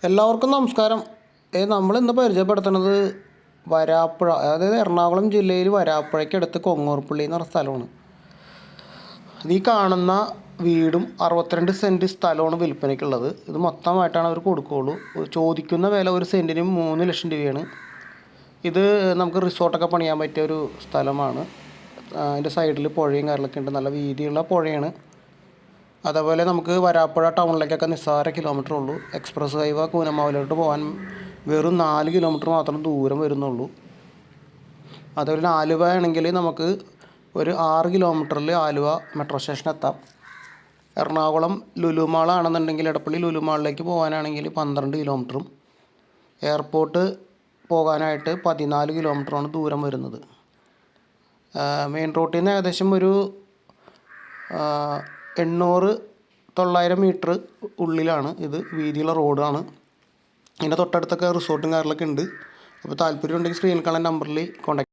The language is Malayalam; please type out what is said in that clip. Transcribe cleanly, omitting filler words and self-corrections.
എല്ലാവർക്കും നമസ്കാരം. നമ്മളിന്ന് പരിചയപ്പെടുത്തുന്നത് വരാപ്പുഴ, അതായത് എറണാകുളം ജില്ലയിൽ വരാപ്പുഴയ്ക്കടുത്ത് കൊങ്ങോർപ്പള്ളി എന്ന് പറഞ്ഞ സ്ഥലമാണ്. ഈ കാണുന്ന വീടും 62 സെൻറ്റ് സ്ഥലമാണ് വിൽപ്പനയ്ക്കുള്ളത്. ഇത് മൊത്തമായിട്ടാണ് അവർ കൊടുക്കുകയുള്ളൂ. ചോദിക്കുന്ന വില ഒരു സെൻറ്റിന് 3 ലക്ഷം രൂപയാണ്. ഇത് നമുക്ക് റിസോർട്ടൊക്കെ പണിയാൻ പറ്റിയ ഒരു സ്ഥലമാണ്. അതിൻ്റെ സൈഡിൽ പുഴയും കാര്യങ്ങളൊക്കെ ഉണ്ട്. നല്ല വീതിയുള്ള പുഴയാണ്. അതേപോലെ നമുക്ക് വരാപ്പുഴ ടൗണിലേക്കൊക്കെ നിസ്സാര കിലോമീറ്റർ ഉള്ളൂ. എക്സ്പ്രസ് ഹൈവേ കൂനമാവിലോട്ട് പോകാൻ വെറും 4 കിലോമീറ്റർ മാത്രം ദൂരം വരുന്നുള്ളൂ. അതേപോലെ ആലുവ ആണെങ്കിൽ നമുക്ക് ഒരു 6 കിലോമീറ്ററിൽ ആലുവ മെട്രോ സ്റ്റേഷൻ എത്താം. എറണാകുളം ലുലുമാളാണെന്നുണ്ടെങ്കിൽ എടപ്പള്ളി ലുലുമാളിലേക്ക് പോകാനാണെങ്കിൽ 12 കിലോമീറ്ററും എയർപോർട്ട് പോകാനായിട്ട് 14 കിലോമീറ്ററാണ് ദൂരം വരുന്നത്. മെയിൻ റോട്ടിൽ നിന്ന് ഏകദേശം ഒരു 800-900 മീറ്റർ ഉള്ളിലാണ്. ഇത് വീതിയുള്ള റോഡാണ്. ഇതിൻ്റെ തൊട്ടടുത്തൊക്കെ റിസോർട്ടും കാര്യങ്ങളൊക്കെ ഉണ്ട്. അപ്പോൾ താല്പര്യം ഉണ്ടെങ്കിൽ സ്ക്രീനിൽ കാണുന്ന നമ്പറിൽ കോൺടാക്ട്